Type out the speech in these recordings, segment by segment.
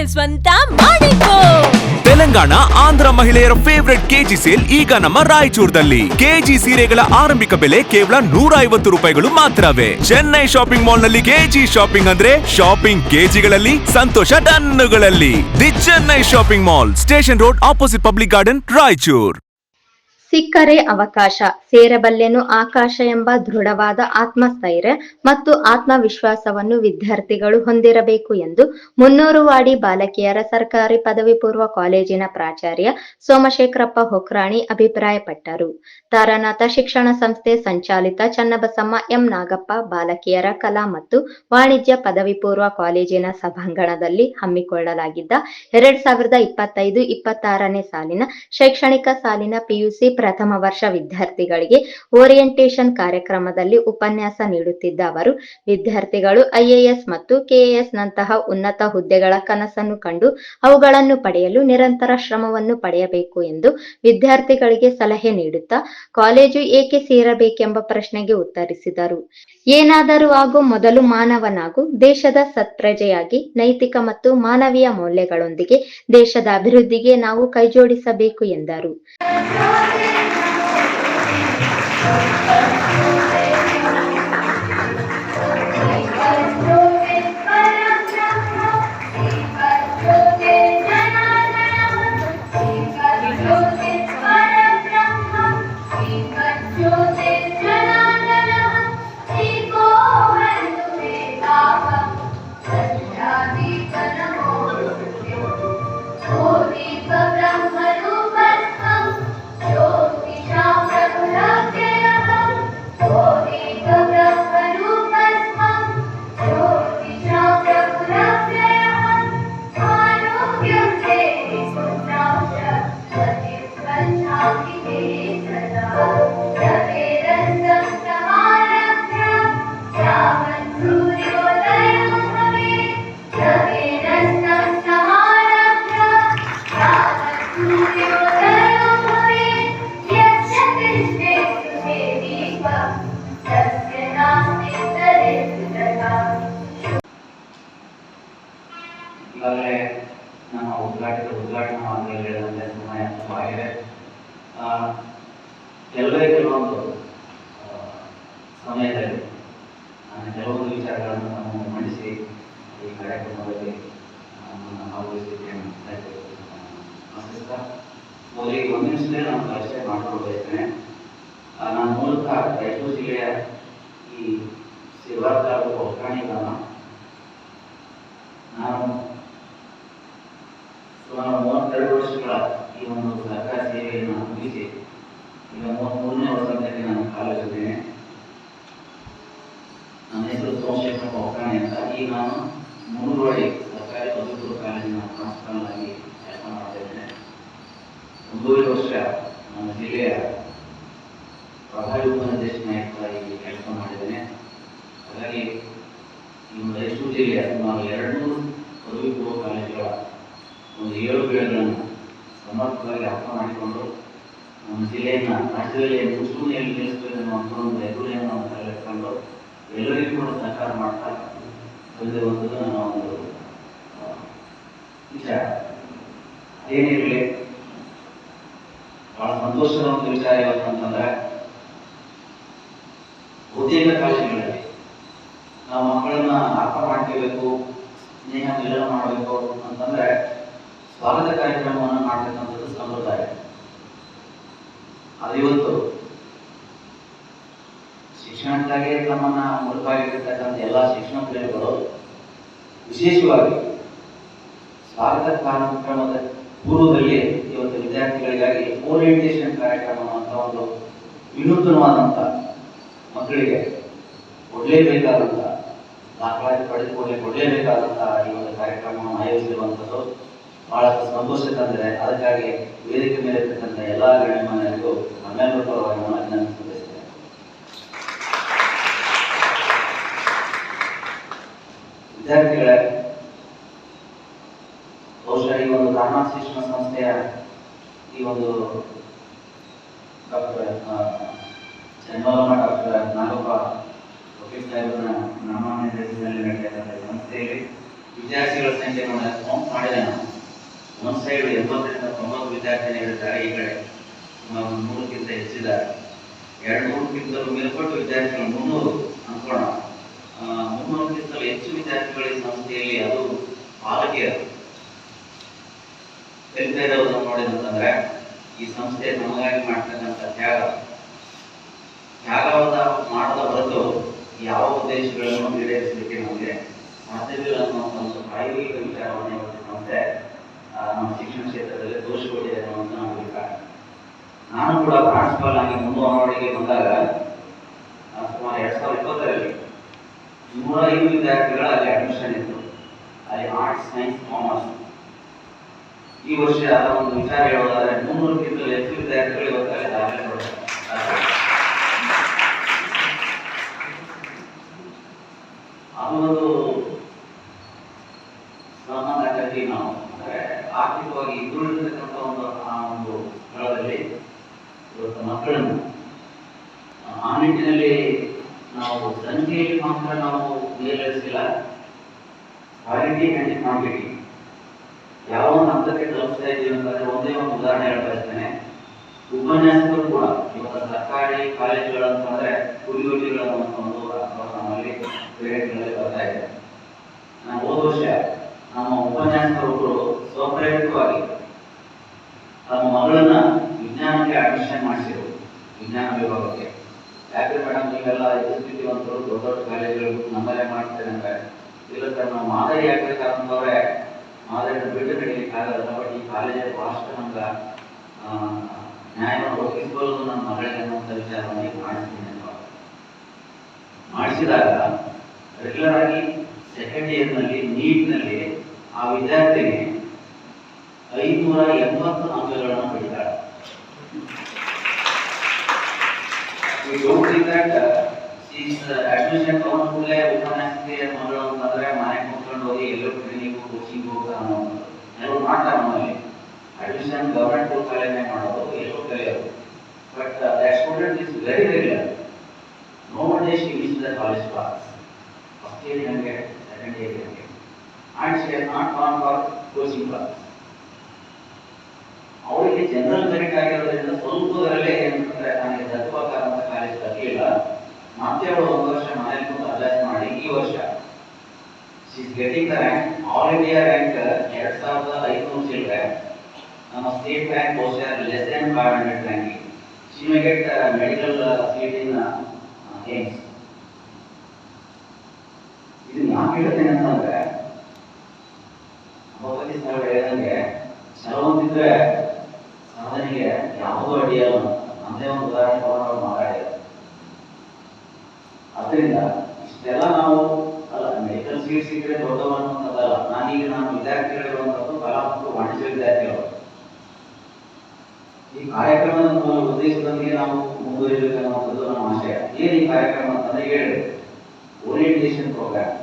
Sale ಸ್ವಂತ ಮಾಡಿಕೋ. ತೆಲಂಗಾಣ ಆಂಧ್ರ ಮಹಿಳೆಯರ ಫೇವರೆಟ್ ಕೆಜಿ ಸೇಲ್ ಈಗ ನಮ್ಮ ರಾಯಚೂರದಲ್ಲಿ. ಕೆಜಿ ಸೀರೆಗಳ ಆರಂಭಿಕ ಬೆಲೆ ಕೇವಲ 150 ರೂಪಾಯಿಗಳು ಮಾತ್ರವೇ. ಚೆನ್ನೈ ಶಾಪಿಂಗ್ ಮಾಲ್ ನಲ್ಲಿ ಕೆಜಿ ಶಾಪಿಂಗ್ ಅಂದ್ರೆ ಶಾಪಿಂಗ್ ಕೆಜಿಗಳಲ್ಲಿ, ಸಂತೋಷ ಟನ್ನುಗಳಲ್ಲಿ. The Chennai shopping mall, station road, opposite public garden, Raichur. ಸಿಕ್ಕರೆ ಅವಕಾಶ, ಸೇರಬಲ್ಲೆನು ಆಕಾಶ ಎಂಬ ದೃಢವಾದ ಆತ್ಮಸ್ಥೈರ್ಯ ಮತ್ತು ಆತ್ಮವಿಶ್ವಾಸವನ್ನು ವಿದ್ಯಾರ್ಥಿಗಳು ಹೊಂದಿರಬೇಕು ಎಂದು ಮುನ್ನೂರುವಾಡಿ ಬಾಲಕಿಯರ ಸರ್ಕಾರಿ ಪದವಿ ಪೂರ್ವ ಕಾಲೇಜಿನ ಪ್ರಾಚಾರ್ಯ ಸೋಮಶೇಖರಪ್ಪ ಹೊಕ್ರಾಣಿ ಅಭಿಪ್ರಾಯಪಟ್ಟರು. ತಾರನಾಥ ಶಿಕ್ಷಣ ಸಂಸ್ಥೆ ಸಂಚಾಲಿತ ಚನ್ನಬಸಮ್ಮ ಎಂ ನಾಗಪ್ಪ ಬಾಲಕಿಯರ ಕಲಾ ಮತ್ತು ವಾಣಿಜ್ಯ ಪದವಿ ಪೂರ್ವ ಕಾಲೇಜಿನ ಸಭಾಂಗಣದಲ್ಲಿ ಹಮ್ಮಿಕೊಳ್ಳಲಾಗಿದ್ದ 2025-26ನೇ ಸಾಲಿನ ಶೈಕ್ಷಣಿಕ ಸಾಲಿನ ಪಿಯುಸಿ ಪ್ರಥಮ ವರ್ಷ ವಿದ್ಯಾರ್ಥಿಗಳಿಗೆ ಓರಿಯೆಂಟೇಷನ್ ಕಾರ್ಯಕ್ರಮದಲ್ಲಿ ಉಪನ್ಯಾಸ ನೀಡುತ್ತಿದ್ದ ಅವರು, ವಿದ್ಯಾರ್ಥಿಗಳು ಐಎಎಸ್ ಮತ್ತು ಕೆಎಎಸ್ ನಂತಹ ಉನ್ನತ ಹುದ್ದೆಗಳ ಕನಸನ್ನು ಕಂಡು ಅವುಗಳನ್ನು ಪಡೆಯಲು ನಿರಂತರ ಶ್ರಮವನ್ನು ಪಡೆಯಬೇಕು ಎಂದು ವಿದ್ಯಾರ್ಥಿಗಳಿಗೆ ಸಲಹೆ ನೀಡುತ್ತಾ, ಕಾಲೇಜು ಏಕೆ ಸೇರಬೇಕೆಂಬ ಪ್ರಶ್ನೆಗೆ ಉತ್ತರಿಸಿದರು. ಏನಾದರೂ ಆಗು, ಮೊದಲು ಮಾನವನಾಗು, ದೇಶದ ಸತ್ಪ್ರಜೆಯಾಗಿ ನೈತಿಕ ಮತ್ತು ಮಾನವೀಯ ಮೌಲ್ಯಗಳೊಂದಿಗೆ ದೇಶದ ಅಭಿವೃದ್ಧಿಗೆ ನಾವು ಕೈಜೋಡಿಸಬೇಕು ಎಂದರು. ಈಗಾಗಲೇ ನಮ್ಮ ಉದ್ಘಾಟನಾ ಮಾತುಗಳು ಹೇಳಿದಂತೆ ಸಮಯ ತುಂಬ ಆಗಿದೆ. ಕೆಲವೊಂದು ಸಮಯದಲ್ಲಿ ನಾನು ಕೆಲವೊಂದು ವಿಚಾರಗಳನ್ನು ನಾವು ಮಂಡಿಸಿ ಈ ಕಾರ್ಯಕ್ರಮದಲ್ಲಿ ಭಾಗವಹಿಸಲಿಕ್ಕೆ ಆಶಿಸ್ತಾ ಮೊದಲಿಗೆ ಒಂದು ನಿಮಿಷದಲ್ಲಿ ನಾನು ಪರಿಚಯ ಮಾಡಿಕೊಂಡು ಬಯಸ್ತೇನೆ. ನಾನು ಮೂಲತಃ ರಾಯಚೂರು ಜಿಲ್ಲೆಯ ಈ ಶಿರವಾರ ತಾಲೂಕು ಹೊಕ್ರಾಣಿ ಗ್ರಾಮ. ನಾನು ಸುಮಾರು 32 ವರ್ಷಗಳ ಈ ಒಂದು ಸರ್ಕಾರಿ ಸೇವೆಯನ್ನು ಮುಗಿಸಿ ಈಗ 33ನೇ ವರ್ಷದಲ್ಲಿ ನಾನು ಕಾಲೇಜಿದ್ದೇನೆ. ನನ್ನ ಹೆಸರು ಸೋಮಶೇಖರಪ್ಪ ಹೊಕ್ರಾಣಿ ಅಂತ. ಈಗ ನಾನು ಮುನ್ನೂರುವಾಡಿ ಸರ್ಕಾರಿ ಪದವಿ ಪೂರ್ವ ಕಾಲೇಜಿನ ಪ್ರಿನ್ಸಿಪಾಲ್ ಆಗಿ ಕೆಲಸ ಮಾಡ್ತಾ ಇದ್ದೇನೆ. 1 ವರ್ಷ ನನ್ನ ಜಿಲ್ಲೆಯ ಪ್ರಭಾವಿ ಉಪನಿರ್ದೇಶನಾಯಕರಾಗಿ ಕೆಲಸ ಮಾಡಿದ್ದೇನೆ. ಹಾಗಾಗಿ ಈ ರಾಯಚೂರು ಜಿಲ್ಲೆಯ ಸುಮಾರು 200 ಪದವಿ ಪೂರ್ವ ಕಾಲೇಜುಗಳ ಒಂದು 7 ಬೀಳುಗಳನ್ನು ಸಮರ್ಪಕವಾಗಿ ಅರ್ಥ ಮಾಡಿಕೊಂಡು ನಮ್ಮ ಜಿಲ್ಲೆಯನ್ನು ರಾಜ್ಯದಲ್ಲಿ ಮುಂಚೂಣಿಯಲ್ಲಿ ನಿಲ್ಲಿಸಬೇಕು ಅನ್ನುವಂಥ ಒಂದು ಎದುರಿಯನ್ನು ನಾವು ತಲೆಯಿಟ್ಕೊಂಡು ಎಲ್ಲರಿಗೂ ಕೂಡ ಸಹಕಾರ ಮಾಡ್ತಾ ಬಂದಿರುವಂಥದ್ದು ನನ್ನ ಒಂದು ವಿಚಾರ. ಅದೇನಿರಲಿ, ಬಹಳ ಸಂತೋಷದ ಒಂದು ವಿಚಾರ ಯಾವತ್ತಂತಂದ್ರೆ, ಬಹುತೇಕ ಕಾಲೇಜುಗಳಲ್ಲಿ ನಾವು ಮಕ್ಕಳನ್ನ ಅರ್ಥ ಮಾಡ್ಕೋಬೇಕು, ಸ್ನೇಹ ಮಿಲನ ಮಾಡಬೇಕು ಅಂತಂದ್ರೆ ಸ್ವಾಗತ ಕಾರ್ಯಕ್ರಮವನ್ನು ಮಾಡ್ತಕ್ಕಂಥದ್ದು ಸಂಪ್ರದಾಯ. ಅದು ಇವತ್ತು ಶಿಕ್ಷಣಕ್ಕಾಗಿ ತಮ್ಮನ್ನ ಮುಳುಗಾಗಿರ್ತಕ್ಕಂಥ ಎಲ್ಲ ಶಿಕ್ಷಣ ಪ್ರೇಮಿಗಳು ವಿಶೇಷವಾಗಿ ಸ್ವಾಗತ ಕಾರ್ಯಕ್ರಮದ ಪೂರ್ವದಲ್ಲಿ ಇವತ್ತು ವಿದ್ಯಾರ್ಥಿಗಳಿಗಾಗಿ ಓರಿಯೆಂಟೇಷನ್ ಕಾರ್ಯಕ್ರಮ ಅಂತ ಒಂದು ವಿನೂತನವಾದಂಥ ಮಕ್ಕಳಿಗೆ ಕೊಡಲೇಬೇಕಾದಂಥ ದಾಖಲಾತಿ ಕೊಡಲೇಬೇಕಾದಂಥ ಈ ಒಂದು ಕಾರ್ಯಕ್ರಮವನ್ನು ಆಯೋಜಿಸಿರುವಂಥದ್ದು ಬಹಳಷ್ಟು ಸಂತೋಷ ತಂದಿದೆ. ಅದಕ್ಕಾಗಿ ವೇದಿಕೆ ಮೇಲೆ ಇರ್ತಕ್ಕಂಥ ಎಲ್ಲ ಗಣ್ಯಮಾನ್ಯರಿಗೂ ನಮ್ಮೆಲ್ಲರ ಪರವಾಗಿ ನಾನು ಅಭಿನಂದನೆ ಬಯಸ್ತೇನೆ. ವಿದ್ಯಾರ್ಥಿಗಳೇ, ಬಹುಶಃ ಈ ಒಂದು ತಾರನಾಥ ಶಿಕ್ಷಣ ಸಂಸ್ಥೆಯ ಈ ಒಂದು ಡಾಕ್ಟರ್ ಚನ್ನಬಸಮ್ಮ ಡಾಕ್ಟರ್ ನಾಗಪ್ಪ ವಕೀಲ್ ಸಾಹೇಬರ ನಾಮಾನ್ಯ ನಡೆಸಿದಲ್ಲಿ ನಡೆಯತಕ್ಕಂಥ ಸಂಸ್ಥೆಯಲ್ಲಿ ವಿದ್ಯಾರ್ಥಿಗಳ ಸಂಖ್ಯೆ ಕೌಂಟ್ ಮಾಡಿದೆ ನಾನು. ಒಂದು ಸೈಡ್ 80ರಿಂದ 90 ವಿದ್ಯಾರ್ಥಿಗಳಿದ್ದಾರೆ, ಈ ಕಡೆ 100ಕ್ಕಿಂತ ಹೆಚ್ಚಿದ್ದಾರೆ. 200ಕ್ಕಿಂತಲೂ ಮೇಲ್ಪಟ್ಟು ವಿದ್ಯಾರ್ಥಿಗಳು 300 ಅನ್ಕೋಣ. 300ಕ್ಕಿಂತಲೂ ಹೆಚ್ಚು ವಿದ್ಯಾರ್ಥಿಗಳ ಈ ಸಂಸ್ಥೆಯಲ್ಲಿ ಅದು ಪಾಲಕಿಯರು ಕಲಿತಾ ಇರೋದನ್ನು ನೋಡಿದಂತಂದ್ರೆ ಈ ಸಂಸ್ಥೆ ನಮಗಾಗಿ ಮಾಡ್ತಕ್ಕಂಥ ತ್ಯಾಗವಾದ ಮಾಡದ ಹೊರತು ಯಾವ ಉದ್ದೇಶಗಳನ್ನು ಈಡೇರಿಸಲಿಕ್ಕೆ ನಮಗೆ ಸಾಧ್ಯವಿಲ್ಲ ಅನ್ನುವಂಥ ಒಂದು ಪ್ರಾಯೋಗಿಕ ವಿಚಾರವನ್ನು ಇವತ್ತು ಸಂಸ್ಥೆ ನಮ್ಮ ಶಿಕ್ಷಣ ಕ್ಷೇತ್ರದಲ್ಲಿ ತೋರಿಸಿಕೊಟ್ಟಿದೆ ಅನ್ನುವಂಥ ನಮ್ಮ ಅಭಿಪ್ರಾಯ. ನಾನು ಕೂಡ ಪ್ರಾನ್ಸಿಪಾಲ್ ಆಗಿ ಮುಂದೆ ಅಂಗನವಾಡಿಗೆ ಬಂದಾಗ ಸುಮಾರು 2020ರಲ್ಲಿ 105 ವಿದ್ಯಾರ್ಥಿಗಳ ಅಲ್ಲಿ ಅಡ್ಮಿಷನ್ ಇತ್ತು. ಅಲ್ಲಿ ಆರ್ಟ್ಸ್, ಸೈನ್ಸ್, ಕಾಮರ್ಸ್. ಈ ವರ್ಷ ಒಂದು ವಿಚಾರ ಹೇಳೋದಾದ್ರೆ 300ಕ್ಕಿಂತಲೂ ಹೆಚ್ಚು ವಿದ್ಯಾರ್ಥಿಗಳು ಇವತ್ತು ಅಲ್ಲಿ ದಾಖಲೆ ಕೊಡ್ತಾರೆ. ಅದು ಒಂದು ಸಮಾನವಾಗಿ ನಾವು ಅಂದ್ರೆ ಆರ್ಥಿಕವಾಗಿ ಹಿಂದುಳಿದಿರ್ತಕ್ಕಂಥ ಒಂದು ಸ್ಥಳದಲ್ಲಿ ಇವತ್ತು ಮಕ್ಕಳನ್ನು ಆ ನಿಟ್ಟಿನಲ್ಲಿ ನಾವು ಸಂಖ್ಯೆಯಲ್ಲಿ ಮಾತ್ರ ನಾವು ಮೇಲೇರಿಸಿಲ್ಲ, ಕ್ವಾಲಿಟಿ ಆ್ಯಂಡ್ ಕ್ವಾಂಟಿಟಿ ಯಾವ ಒಂದು ಹಂತಕ್ಕೆ ತಲುಪಿಸ್ತಾ ಇದ್ದೀವಿ ಅಂತಂದ್ರೆ ಒಂದೇ ಒಂದು ಉದಾಹರಣೆ ಹೇಳ್ಬಯಸ್ತೇನೆ. ಉಪನ್ಯಾಸಕರು ಕೂಡ ಇವತ್ತು ಸರ್ಕಾರಿ ಕಾಲೇಜುಗಳಂತಂದ್ರೆ ಕುಡಿಯೋಟಿಗಳ ಒಂದು ನಮ್ಮಲ್ಲಿ ಕ್ರೀಡೆಗಳಲ್ಲಿ ಬರ್ತಾ ಇದೆ. ನಾನು ಹೋದ ವರ್ಷ ನಮ್ಮ ಉಪನ್ಯಾಸಕರೊಬ್ಬರು ಸ್ವಪ್ರೇರಿತವಾಗಿ ತಮ್ಮ ಮಗಳನ್ನ ವಿಜ್ಞಾನಕ್ಕೆ ಅಡ್ಮಿಷನ್ ಮಾಡಿಸಿದ್ರು, ವಿಜ್ಞಾನ ವಿಭಾಗಕ್ಕೆ. ಯಾಕೆ ಮೇಡಮ್ ನೀವೆಲ್ಲ ಎದುರಿಸುವಂತರು ದೊಡ್ಡ ದೊಡ್ಡ ಕಾಲೇಜುಗಳು ನಮ್ಮಲ್ಲೇ ಮಾಡ್ತೇನೆ ಅಂದ್ರೆ, ಇಲ್ಲ ಸರ್ ನಾವು ಮಾದರಿ ಆಗ್ಬೇಕಂತಂದ್ರೆ ಮಾದರಿಯನ್ನು ಬಿಟ್ಟು ನಡೀಲಿಕ್ಕೆ ಆಗಲ್ಲ, ಬಟ್ ಈ ಕಾಲೇಜಲ್ಲಿ ಬಹಳಷ್ಟು ನಮ್ಗೆ ನ್ಯಾಯವನ್ನು ಒದಗಿಸಬಹುದು ನನ್ನ ಮಗಳಿಗೆ ಅನ್ನುವಂಥ ವಿಚಾರವನ್ನು ಈಗ ಮಾಡಿಸ್ತೀನಿ ಅಂತ ಮಾಡಿಸಿದಾಗ ರೆಗ್ಯುಲರ್ ಆಗಿ ಸೆಕೆಂಡ್ ಇಯರ್ನಲ್ಲಿ ನೀಟ್ನಲ್ಲಿ ಆ ವಿದ್ಯಾರ್ಥಿಗೆ 580 ಅಂಕಗಳನ್ನು ಪಡಿತಾಳೆ. ಅಡ್ಮಿಷನ್ ತಗೊಂಡ ಕೂಡಲೇ ಉಪನ್ಯಾಸಕ್ಕೆ ಮಗಳು ಅಂತಂದ್ರೆ ಮನೆಗೆ ಮುಚ್ಕೊಂಡು ಹೋಗಿ ಎಲ್ಲೋ ಟ್ರೈನಿಂಗು ಕೋಚಿಂಗ್ ಹೋಗ್ತಾ ಅನ್ನೋದು ಎಲ್ಲರೂ ಮಾಡ್ತಾರೆ. ನಮ್ಮಲ್ಲಿ ಅಡ್ಮಿಷನ್ ಗವರ್ಮೆಂಟ್ ಕಾಲೇಜ್ ಮಾಡೋದು ಎಲ್ಲೋ ಕಲಿಯೋದು. But that student is very regular. No one day she miss the college class. First year ಹಂಗೆ, ಸೆಕೆಂಡ್ ಇಯರ್ ಹಂಗೆ. And she has not gone for coaching class. ಅವರಿಗೆ ಜನರಲ್ ಮೆರಿಟ್ ಆಗಿರೋದ್ರಿಂದ ಸ್ವಲ್ಪದರಲ್ಲೇ ಏನಂತಂದ್ರೆ ನನಗೆ ತತ್ವಕಾರಂತ ಕಾಲೇಜ್ ಕಲಿಯಿಲ್ಲ, ಮತ್ತೆ ಅವಳು ಒಂದು ವರ್ಷ ಮನೇಲಿ ಕೂತು ಅಭ್ಯಾಸ ಮಾಡಿ ಈ ವರ್ಷ she is getting the rank, all India rank 2500 children. ನಮ್ಮ ಸ್ಟೇಟ್ ರ್ಯಾಂಕ್ ಬಹುಶಃ less than 500 ranking. She may get medical seat in AIIMS. ಇದನ್ನ ಯಾಕೆ ಹೇಳ್ತೇನೆ ಅಂತಂದ್ರೆ ಭಗವತಿ ಸಾಹೇಬ್ ಹೇಳಿದಂಗೆ ಕೆಲವೊಂದಿದ್ರೆ ಸಾಧನೆಗೆ ಯಾವುದೂ ಅಡ್ಡಿಯಲ್ಲ. ನಮ್ಮದೇ ಒಂದು ಉದಾಹರಣೆ ತಗೊಂಡು ಮಾತಾಡಿದ. ಅದರಿಂದ ಇಷ್ಟೆಲ್ಲ ನಾವು ಅಲ್ಲ ಮೆಡಿಕಲ್ ಸೀಟ್ ಸಿಕ್ಕರೆ ದೊಡ್ಡವನ್ನೋದಲ್ಲ. ನಾನು ವಿದ್ಯಾರ್ಥಿಗಳಿರುವಂಥದ್ದು ಕಲಾ ಮತ್ತು ವಾಣಿಜ್ಯ ವಿದ್ಯಾರ್ಥಿಗಳು. ಈ ಕಾರ್ಯಕ್ರಮದ ಉದ್ದೇಶದೊಂದಿಗೆ ನಾವು ಮುಂದುವರಿಬೇಕನ್ನುವಂಥದ್ದು ನಮ್ಮ ಆಶಯ. ಏನು ಈ ಕಾರ್ಯಕ್ರಮ ಅಂತಂದ್ರೆ ಹೇಳಿ ಓರಿಯಂಟೇಷನ್ ಪ್ರೋಗ್ರಾಮ್.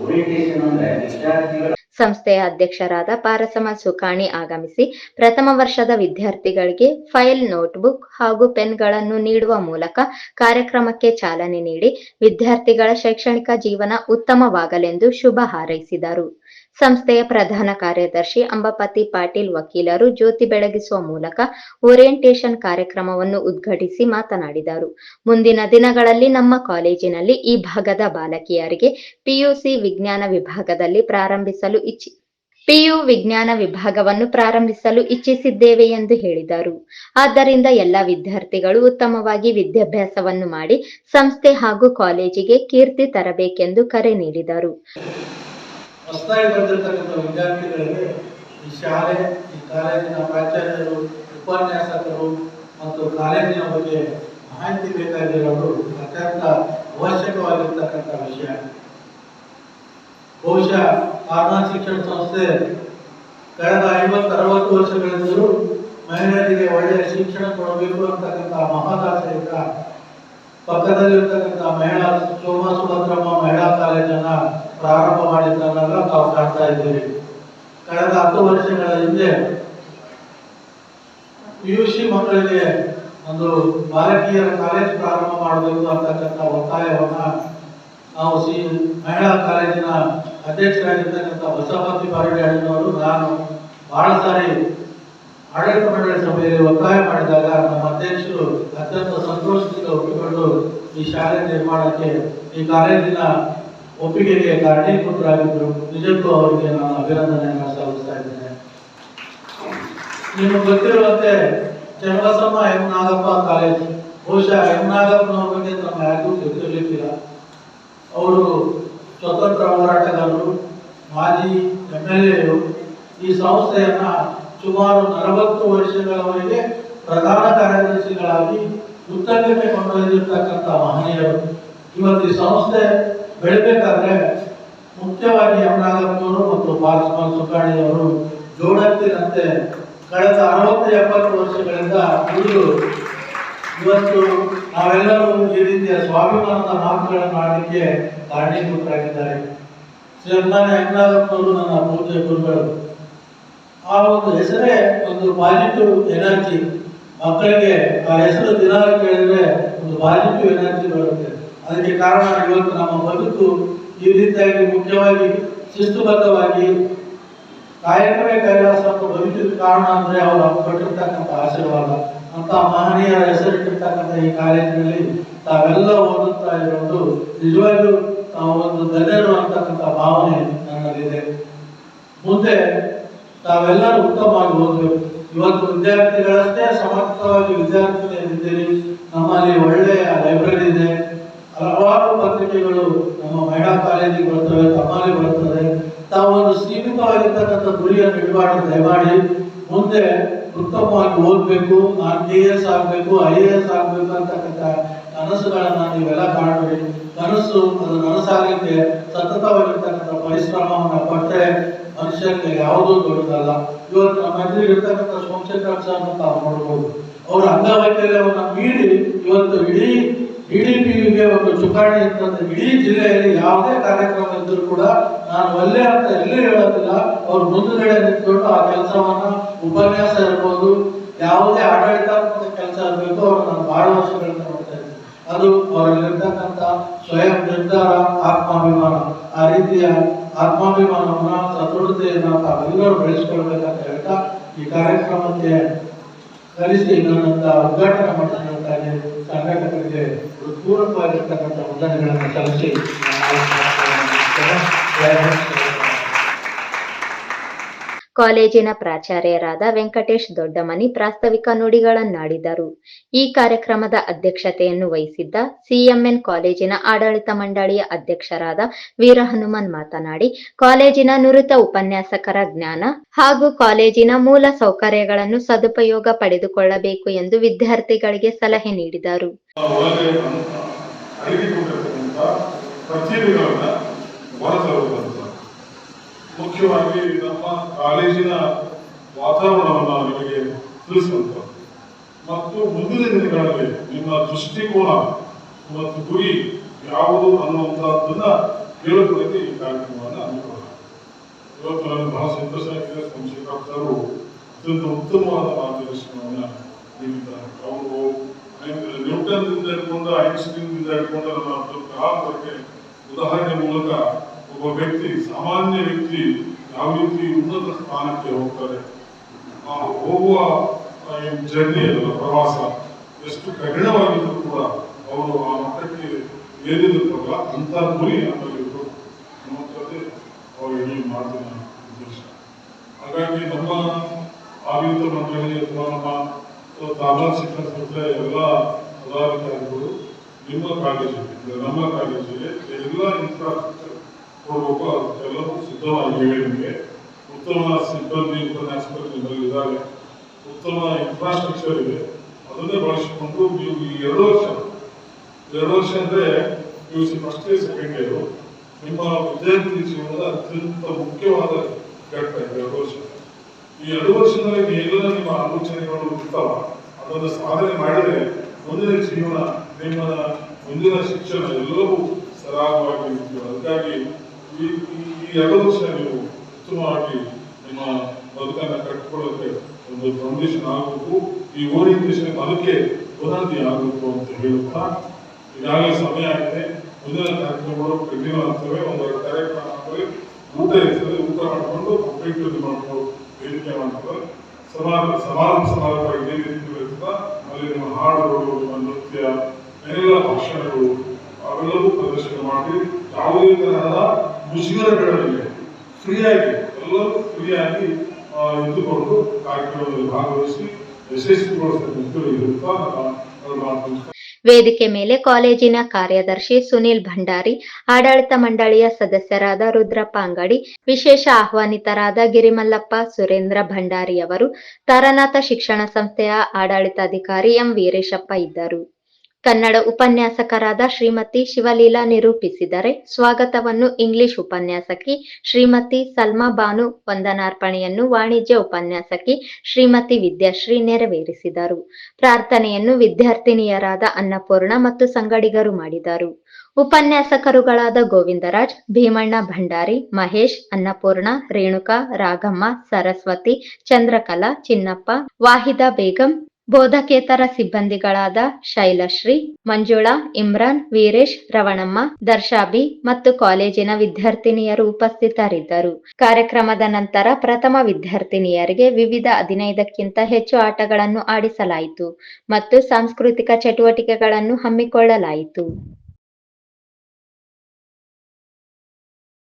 ಓರಿಯಂಟೇಷನ್ ಅಂದ್ರೆ ವಿದ್ಯಾರ್ಥಿಗಳ ಸಂಸ್ಥೆಯ ಅಧ್ಯಕ್ಷರಾದ ಪಾರಸಮ ಸುಕಾಣಿ ಆಗಮಿಸಿ ಪ್ರಥಮ ವರ್ಷದ ವಿದ್ಯಾರ್ಥಿಗಳಿಗೆ ಫೈಲ್, ನೋಟ್ಬುಕ್ ಹಾಗೂ ಪೆನ್ಗಳನ್ನು ನೀಡುವ ಮೂಲಕ ಕಾರ್ಯಕ್ರಮಕ್ಕೆ ಚಾಲನೆ ನೀಡಿ ವಿದ್ಯಾರ್ಥಿಗಳ ಶೈಕ್ಷಣಿಕ ಜೀವನ ಉತ್ತಮವಾಗಲೆಂದು ಶುಭ ಹಾರೈಸಿದರು. ಸಂಸ್ಥೆಯ ಪ್ರಧಾನ ಕಾರ್ಯದರ್ಶಿ ಅಂಬಪತಿ ಪಾಟೀಲ್ ವಕೀಲರು ಜ್ಯೋತಿ ಬೆಳಗಿಸುವ ಮೂಲಕ ಓರಿಯಂಟೇಷನ್ ಕಾರ್ಯಕ್ರಮವನ್ನು ಉದ್ಘಾಟಿಸಿ ಮಾತನಾಡಿದರು. ಮುಂದಿನ ದಿನಗಳಲ್ಲಿ ನಮ್ಮ ಕಾಲೇಜಿನಲ್ಲಿ ಈ ಭಾಗದ ಬಾಲಕಿಯರಿಗೆ ಪಿಯು ವಿಜ್ಞಾನ ವಿಭಾಗವನ್ನು ಪ್ರಾರಂಭಿಸಲು ಇಚ್ಛಿಸಿದ್ದೇವೆ ಎಂದು ಹೇಳಿದರು. ಆದ್ದರಿಂದ ಎಲ್ಲ ವಿದ್ಯಾರ್ಥಿಗಳು ಉತ್ತಮವಾಗಿ ವಿದ್ಯಾಭ್ಯಾಸವನ್ನು ಮಾಡಿ ಸಂಸ್ಥೆ ಹಾಗೂ ಕಾಲೇಜಿಗೆ ಕೀರ್ತಿ ತರಬೇಕೆಂದು ಕರೆ ನೀಡಿದರು. ಹೊಸದಾಗಿ ಬಂದಿರತಕ್ಕಂಥ ವಿದ್ಯಾರ್ಥಿಗಳಿಗೆ ಈ ಶಾಲೆ, ಈ ಕಾಲೇಜಿನ ಪ್ರಾಚಾರ್ಯರು, ಉಪನ್ಯಾಸಕರು ಮತ್ತು ಕಾಲೇಜಿನ ಬಗ್ಗೆ ಮಾಹಿತಿ ಬೇಕಾಗಿರೋದು ಅತ್ಯಂತ ಅವಶ್ಯಕವಾಗಿರ್ತಕ್ಕಂಥ ವಿಷಯ. ಬಹುಶಃ ಆರ್ನಾ ಶಿಕ್ಷಣ ಸಂಸ್ಥೆ ಕಳೆದ 50-60 ವರ್ಷಗಳಿಂದಲೂ ಮಹಿಳೆಯರಿಗೆ ಒಳ್ಳೆಯ ಶಿಕ್ಷಣ ಕೊಡಬೇಕು ಅಂತಕ್ಕಂಥ ಮಹದಾಸೆಯಿಂದ ಪಕ್ಕದಲ್ಲಿರ್ತಕ್ಕಂಥ ಮಹಿಳಾ ಸೋಮಾ ಸುಭದ್ರಮ್ಮ ಮಹಿಳಾ ಕಾಲೇಜನ್ನ ಪ್ರಾರಂಭ ಮಾಡಿದ್ದನ್ನೆಲ್ಲ ನಾವು ಕಾಣ್ತಾ ಇದ್ದೀವಿ. ಕಳೆದ 10 ವರ್ಷಗಳ ಹಿಂದೆ ಪಿಯುಸಿ ಮಕ್ಕಳಿಗೆ ಒಂದು ಬಾಲಕಿಯರ ಕಾಲೇಜ್ ಪ್ರಾರಂಭ ಮಾಡಬೇಕು ಅಂತಕ್ಕಂಥ ಒತ್ತಾಯವನ್ನ ನಾವು ಮಹಿಳಾ ಕಾಲೇಜಿನ ಅಧ್ಯಕ್ಷರಾಗಿರ್ತಕ್ಕಂಥ ಬಸವಪತಿ ಪಾರಿಡಾಡಿನವರು ನಾನು ಬಹಳ ಸಾರಿ ಆಡಳಿತ ಮಂಡಳಿ ಸಭೆಯಲ್ಲಿ ಒತ್ತಾಯ ಮಾಡಿದಾಗ ನಮ್ಮ ಅಧ್ಯಕ್ಷರು ಅತ್ಯಂತ ಸಂತೋಷದಿಂದ ಒಪ್ಪಿಕೊಂಡು ಈ ಶಾಲೆ ನಿರ್ಮಾಣಕ್ಕೆ ಈ ಕಾಲೇಜಿನ ಒಪ್ಪಿಗೆಗೆ ಕಾರಣೀಭೂತರಾಗಿದ್ದರು. ನಿಜಕ್ಕೂ ಅವರಿಗೆ ನಾನು ಅಭಿನಂದನೆಯನ್ನು ಸಲ್ಲಿಸ್ತಾ ಇದ್ದೇನೆ. ನಿಮಗೆ ಗೊತ್ತಿರುವಂತೆ ಚನ್ನಬಸಮ್ಮ ಎಂ ನಾಗಪ್ಪ ಕಾಲೇಜ್, ಬಹುಶಃ ಎಂ ನಾಗಪ್ಪನವ್ರ ಬಗ್ಗೆ ನಮ್ಮ ಯಾರಿಗೂ ಗೊತ್ತಿರಲಿಕ್ಕಿಲ್ಲ. ಅವರು ಸ್ವತಂತ್ರ ಹೋರಾಟಗಾರರು, ಮಾಜಿ MLA. ಈ ಸಂಸ್ಥೆಯನ್ನ ಸುಮಾರು 40 ವರ್ಷಗಳವರೆಗೆ ಪ್ರಧಾನ ಕಾರ್ಯದರ್ಶಿಗಳಾಗಿ ಉತ್ತಂಗಕ್ಕೆ ಕೊಂಡೊಯ್ದಿರ್ತಕ್ಕಂಥ ಮಹನೀಯರು. ಇವತ್ತು ಈ ಸಂಸ್ಥೆ ಬೆಳಬೇಕಾದ್ರೆ ಮುಖ್ಯವಾಗಿ ಎಂ ನಾಗಪ್ಪನವರು ಮತ್ತು ಪಾರ್ಸ್ವಾಲ್ ಸುಬ್ಬಾಣಿಯವರು ಜೋಡತ್ತಿನಂತೆ ಕಳೆದ 60-70 ವರ್ಷಗಳಿಂದ ದುಡಿದು ಇವತ್ತು ನಾವೆಲ್ಲರೂ ಈ ರೀತಿಯ ಸ್ವಾಭಿಮಾನದ ಮಾತುಗಳನ್ನು ಆಡಲಿಕ್ಕೆ ಕಾರಣೀಭೂತರಾಗಿದ್ದಾರೆ. ಶ್ರೀಮಾನ್ಯ ಎಂ ನಾಗಪ್ಪನವರು ನನ್ನ ಪೂಜ್ಯ ಗುರುಗಳು. ಆ ಒಂದು ಹೆಸರೇ ಒಂದು ಪಾಸಿಟಿವ್ ಎನರ್ಜಿ. ಮಕ್ಕಳಿಗೆ ಆ ಹೆಸರು ದಿನ ಕೇಳಿದ್ರೆ ಒಂದು ಪಾಸಿಟಿವ್ ಎನರ್ಜಿ ಬರುತ್ತೆ. ಅದಕ್ಕೆ ಕಾರಣ ಇವತ್ತು ನಮ್ಮ ಬದುಕು ಈ ರೀತಿಯಾಗಿ ಮುಖ್ಯವಾಗಿ ಶಿಸ್ತುಬದ್ಧವಾಗಿ ಕಾಯಕವೇ ಕೈಲಾಸ ಅಂತ ಬದುಕಿದ ಕಾರಣ ಅಂದ್ರೆ ಅವರು ಕೊಟ್ಟಿರ್ತಕ್ಕಂಥ ಆಶೀರ್ವಾದ. ಅಂತ ಮಹನೀಯರ ಹೆಸರಿಟ್ಟಿರ್ತಕ್ಕಂಥ ಈ ಕಾಲೇಜಿನಲ್ಲಿ ತಾವೆಲ್ಲ ಓದುತ್ತಾ ಇರೋದು ನಿಜವಾಗಿಯೂ ತಾವು ಒಂದು ಧನ್ಯರು ಅಂತಕ್ಕಂಥ ಭಾವನೆ ನನ್ನಲ್ಲಿದೆ. ಮುಂದೆ ತಾವೆಲ್ಲರೂ ಉತ್ತಮವಾಗಿ ಓದಬೇಕು. ಇವತ್ತು ವಿದ್ಯಾರ್ಥಿಗಳಷ್ಟೇ ಸಮರ್ಥವಾಗಿ ವಿದ್ಯಾರ್ಥಿಗಳಿದ್ದೀರಿ. ನಮ್ಮಲ್ಲಿ ಒಳ್ಳೆಯ ಲೈಬ್ರರಿ ಇದೆ, ಹಲವಾರು ಪತ್ರಿಕೆಗಳು ನಮ್ಮ ಮಹಿಳಾ ಕಾಲೇಜಿಗೆ ಬರ್ತವೆ, ತಮ್ಮಲ್ಲಿ ಬರ್ತದೆ. ತಾವು ಒಂದು ಸೀಮಿತವಾಗಿರ್ತಕ್ಕಂಥ ಗುರಿಯನ್ನು ಇಡಬಾರ್ದು. ದಯಮಾಡಿ ಮುಂದೆ ಉತ್ತಮವಾಗಿ ಓದಬೇಕು, ನಾನು KS ಆಗಬೇಕು, IAS ಆಗಬೇಕು ಅಂತಕ್ಕಂಥ ಕನಸುಗಳನ್ನ ನೀವೆಲ್ಲ ಕಾಣಬೇಡಿ. ಕನಸು ಅದು ನನಸಾಗಲಿಕ್ಕೆ ಸತತವಾಗಿರ್ತಕ್ಕಂಥ ಪರಿಶ್ರಮವನ್ನು ಪಟ್ಟರೆ ಮನುಷ್ಯನಿಗೆ ಯಾವುದೂ ದೊಡ್ಡದಲ್ಲ. ಇವತ್ತು ನಮ್ಮ ಎದುರಿಗಿರ್ತಕ್ಕಂಥ ಸೋಮಶೇಖರ್ ಸರ್ ತಾವು ನೋಡ್ಬೋದು. ಅವರ ಅಂಗವೈಕಲ್ಯವನ್ನು ಮೀರಿ ಇವತ್ತು ಇಡೀ DDPಗೆ ಒಂದು ಚುಕ್ಕಾಣಿ ಅಂತಂದ್ರೆ ಇಡೀ ಜಿಲ್ಲೆಯಲ್ಲಿ ಯಾವುದೇ ಕಾರ್ಯಕ್ರಮ ಇದ್ರೂ ಕೂಡ ನಾನು ಒಳ್ಳೆ ಅಂತ ಎಲ್ಲೇ ಹೇಳೋದಿಲ್ಲ, ಅವ್ರು ಮುಂದುಗಡೆ ನಿಂತ್ಕೊಂಡು ಆ ಕೆಲಸವನ್ನ, ಉಪನ್ಯಾಸ ಇರ್ಬೋದು, ಯಾವುದೇ ಆಡಳಿತಾತ್ಮಕ ಕೆಲಸ ಇರಬೇಕು, ಅವ್ರು ನಾನು ಬಹಳ ವರ್ಷಗಳಿಂದ ನೋಡ್ತಾ ಇದ್ದೀನಿ. ಅದು ಅವರಲ್ಲಿರ್ತಕ್ಕಂಥ ಸ್ವಯಂ ನಿರ್ಧಾರ, ಆತ್ಮಾಭಿಮಾನ. ಆ ರೀತಿಯ ಆತ್ಮಾಭಿಮಾನವನ್ನ, ಸದೃಢತೆಯನ್ನ ತಾವೆಲ್ಲರೂ ಬೆಳೆಸ್ಕೊಳ್ಬೇಕಂತ ಹೇಳ್ತಾ ಈ ಕಾರ್ಯಕ್ರಮಕ್ಕೆ ಕಲಿಸಿ ನನ್ನಂತ ಉದ್ಘಾಟನೆ ಮಾಡಿದಂತಾಗಿ ಸಂಘಟಕರಿಗೆ ಹೃತ್ಪೂರ್ವಕವಾಗಿರ್ತಕ್ಕಂಥ ವಂದನೆಗಳನ್ನು ಸಲ್ಲಿಸಿ ಕಾಲೇಜಿನ ಪ್ರಾಚಾರ್ಯರಾದ ವೆಂಕಟೇಶ್ ದೊಡ್ಡಮನಿ ಪ್ರಾಸ್ತಾವಿಕ ನುಡಿಗಳನ್ನಾಡಿದರು. ಈ ಕಾರ್ಯಕ್ರಮದ ಅಧ್ಯಕ್ಷತೆಯನ್ನು ವಹಿಸಿದ್ದ CMN ಕಾಲೇಜಿನ ಆಡಳಿತ ಮಂಡಳಿಯ ಅಧ್ಯಕ್ಷರಾದ ವೀರಹನುಮನ್ ಮಾತನಾಡಿ, ಕಾಲೇಜಿನ ನುರಿತ ಉಪನ್ಯಾಸಕರ ಜ್ಞಾನ ಹಾಗೂ ಕಾಲೇಜಿನ ಮೂಲ ಸೌಕರ್ಯಗಳನ್ನು ಸದುಪಯೋಗ ಪಡೆದುಕೊಳ್ಳಬೇಕು ಎಂದು ವಿದ್ಯಾರ್ಥಿಗಳಿಗೆ ಸಲಹೆ ನೀಡಿದರು. ಮುಖ್ಯವಾಗಿ ನಮ್ಮ ಕಾಲೇಜಿನ ವಾತಾವರಣವನ್ನು ನಿಮಗೆ ತಿಳಿಸುವಂತ ಮತ್ತು ಮುಂದಿನ ದಿನಗಳಲ್ಲಿ ನಿಮ್ಮ ದೃಷ್ಟಿಕೋನ ಮತ್ತು ಗುರಿ ಯಾವುದು ಅನ್ನುವಂಥದ್ದನ್ನ ಹೇಳುವುದಕ್ಕೆ ಈ ಕಾರ್ಯಕ್ರಮವನ್ನು ಹಮ್ಮಿಕೊಳ್ಳೋಣ. ಇವತ್ತು ನನಗೆ ಬಹಳ ಸಂತೋಷ ಆಗಿದೆ. ಸೋಮಶೇಖರ್ ಸರ್ ಅತ್ಯಂತ ಉತ್ತಮವಾದ ಮಾರ್ಗದರ್ಶನವನ್ನು ನೀಡಿದ್ದಾರೆ. ಅವರು ನ್ಯೂಟನ್ನಿಂದ ಹಿಡ್ಕೊಂಡು ಐನ್ಸ್ಟೀನ್ನಿಂದ ಹಿಡ್ಕೊಂಡು ನಮ್ಮ ಕಾಲವರೆಗೆ ಉದಾಹರಣೆ ಮೂಲಕ ಒಬ್ಬ ವ್ಯಕ್ತಿ, ಸಾಮಾನ್ಯ ವ್ಯಕ್ತಿ ಯಾವ ರೀತಿ ಉನ್ನತ ಸ್ಥಾನಕ್ಕೆ ಹೋಗ್ತಾರೆ, ಹೋಗುವ ಜರ್ನಿ ಅದಲ್ಲ, ಪ್ರವಾಸ ಎಷ್ಟು ಕಠಿಣವಾಗಿದ್ರು ಕೂಡ ಅವರು ಆ ಮಟ್ಟಕ್ಕೆ ಏರಿದಿರ್ತಲ್ಲ ಅಂತ ಗುರಿ ನಮ್ಮಲ್ಲಿದ್ರು ಅನ್ನುವಂಥದ್ದೇ ಅವರು ಇಡೀ ಮಾತಿನ ಉದ್ದೇಶ. ಹಾಗಾಗಿ ನಮ್ಮ ಆಡಳಿತ ಮಂಡಳಿ ಅಥವಾ ನಮ್ಮ ತಾಲೂಕು ಶಿಕ್ಷಣ ಸಂಸ್ಥೆ ಎಲ್ಲ ಪದಾಧಿಕಾರಿಗಳು ನಿಮ್ಮ ಕಾಲೇಜಿಗೆ, ನಮ್ಮ ಕಾಲೇಜಿಗೆ ಎಲ್ಲ ಇನ್ಫ್ರಾಸ್ಟ್ರಕ್ಚರ್ ಕೊಡಬೇಕು. ಅದಕ್ಕೆಲ್ಲವೂ ಸಿದ್ಧವಾಗಿ ಹೇಳಿ ನಿಮಗೆ ಉತ್ತಮ ಸಿಬ್ಬಂದಿ, ಉಪನ್ಯಾಸಕರು ನಿಮ್ಮಲ್ಲಿದ್ದಾರೆ, ಉತ್ತಮ ಇನ್ಫ್ರಾಸ್ಟ್ರಕ್ಚರ್ ಇದೆ. ಅದನ್ನೇ ಬಳಸಿಕೊಂಡು ನೀವು ಈ 2 ವರ್ಷ ಅಂದ್ರೆ PUC first year second year ನಿಮ್ಮ ವಿದ್ಯಾರ್ಥಿ ಜೀವನದ ಅತ್ಯಂತ ಮುಖ್ಯವಾದ ಘಟ್ಟ 2 ವರ್ಷ. ಈ 2 ವರ್ಷದಲ್ಲಿ ನೀವೆಲ್ಲ ನಿಮ್ಮ ಆಲೋಚನೆಗಳು ಇರ್ತಾವ, ಅದನ್ನು ಸಾಧನೆ ಮಾಡಿದರೆ ಮುಂದಿನ ಜೀವನ, ನಿಮ್ಮ ಮುಂದಿನ ಶಿಕ್ಷಣ ಎಲ್ಲವೂ ಸರಾಗವಾಗಿ ಇರ್ತೀವಿ. ಅದಕ್ಕಾಗಿ ಈ 2 ವರ್ಷ ನೀವು ಉತ್ತಮವಾಗಿ ನಿಮ್ಮ ಬದುಕನ್ನು ಕಟ್ಟಿಕೊಳ್ಳೋಕೆ ಒಂದು ಫೌಂಡೇಶನ್ ಆಗಬೇಕು. ಈ ಓರಿಯಂಟೇಷನ್ ಅದಕ್ಕೆ ಬುನಾದಿ ಆಗಬೇಕು ಅಂತ ಹೇಳುತ್ತಾ ಈಗಾಗಲೇ ಸಮಯ ಆಗಿದೆ. ಮುಂದಿನ ಕಾರ್ಯಕ್ರಮಗಳು ಕಂಟಿನ್ಯೂ ಆಗ್ತವೆ. ಒಂದೆರಡು ಕಾರ್ಯಕ್ರಮ ಮಾಡ್ತಾರೆ, ಊಟ ಇರ್ತದೆ, ಊಟ ಮಾಡಿಕೊಂಡು ಕಂಪ್ಲೀಟ್ ಮಾಡ್ಕೊಂಡು ವೇದಿಕೆ ಮಾಡ್ತಾರೆ. ಸಮಾರಂಭವಾಗಿ ಏನ್ ರೀತಿ ಇರ್ತದ ಅಲ್ಲಿ ನಿಮ್ಮ ಹಾಡುಗಳು, ನಿಮ್ಮ ನೃತ್ಯ, ಎಲ್ಲ ಭಾಷಣಗಳು ಅವೆಲ್ಲವೂ ಪ್ರದರ್ಶನ ಮಾಡಿ ಯಾವುದೇ ತರಹದ ಮುಜುಗರಗಳಲ್ಲಿ ಫ್ರೀಯಾಗಿ ಎಲ್ಲರೂ ಫ್ರೀಯಾಗಿ ಇದ್ದುಕೊಂಡು ಕಾರ್ಯಕ್ರಮದಲ್ಲಿ ಭಾಗವಹಿಸಿ ಯಶಸ್ವಿಗೊಳಿಸಬೇಕು ಇರುತ್ತಾ ವೇದಿಕೆ ಮೇಲೆ ಕಾಲೇಜಿನ ಕಾರ್ಯದರ್ಶಿ ಸುನಿಲ್ ಭಂಡಾರಿ, ಆಡಳಿತ ಮಂಡಳಿಯ ಸದಸ್ಯರಾದ ರುದ್ರಪ್ಪ ಅಂಗಡಿ, ವಿಶೇಷ ಆಹ್ವಾನಿತರಾದ ಗಿರಿಮಲ್ಲಪ್ಪ ಸುರೇಂದ್ರ ಭಂಡಾರಿಯವರು, ತಾರನಾಥ ಶಿಕ್ಷಣ ಸಂಸ್ಥೆಯ ಆಡಳಿತಾಧಿಕಾರಿ ಎಂ ವೀರೇಶಪ್ಪ ಇದ್ದರು. ಕನ್ನಡ ಉಪನ್ಯಾಸಕರಾದ ಶ್ರೀಮತಿ ಶಿವಲೀಲಾ ನಿರೂಪಿಸಿದರೆ, ಸ್ವಾಗತವನ್ನು ಇಂಗ್ಲಿಷ್ ಉಪನ್ಯಾಸಕಿ ಶ್ರೀಮತಿ ಸಲ್ಮಾ ಬಾನು, ವಂದನಾರ್ಪಣೆಯನ್ನು ವಾಣಿಜ್ಯ ಉಪನ್ಯಾಸಕಿ ಶ್ರೀಮತಿ ವಿದ್ಯಾಶ್ರೀ ನೆರವೇರಿಸಿದರು. ಪ್ರಾರ್ಥನೆಯನ್ನು ವಿದ್ಯಾರ್ಥಿನಿಯರಾದ ಅನ್ನಪೂರ್ಣ ಮತ್ತು ಸಂಗಡಿಗರು ಮಾಡಿದರು. ಉಪನ್ಯಾಸಕರುಗಳಾದ ಗೋವಿಂದರಾಜ್, ಭೀಮಣ್ಣ ಭಂಡಾರಿ, ಮಹೇಶ್, ಅನ್ನಪೂರ್ಣ, ರೇಣುಕಾ, ರಾಘಮ್ಮ, ಸರಸ್ವತಿ, ಚಂದ್ರಕಲಾ, ಚಿನ್ನಪ್ಪ, ವಾಹಿದಾ ಬೇಗಂ, ಬೋಧಕೇತರ ಸಿಬ್ಬಂದಿಗಳಾದ ಶೈಲಶ್ರೀ, ಮಂಜುಳಾ, ಇಮ್ರಾನ್, ವೀರೇಶ್, ರವಣಮ್ಮ, ದರ್ಶಾಬಿ ಮತ್ತು ಕಾಲೇಜಿನ ವಿದ್ಯಾರ್ಥಿನಿಯರು ಉಪಸ್ಥಿತರಿದ್ದರು. ಕಾರ್ಯಕ್ರಮದ ನಂತರ ಪ್ರಥಮ ವಿದ್ಯಾರ್ಥಿನಿಯರಿಗೆ ವಿವಿಧ 15ಕ್ಕಿಂತ ಹೆಚ್ಚು ಆಟಗಳನ್ನು ಆಡಿಸಲಾಯಿತು ಮತ್ತು ಸಾಂಸ್ಕೃತಿಕ ಚಟುವಟಿಕೆಗಳನ್ನು ಹಮ್ಮಿಕೊಳ್ಳಲಾಯಿತು.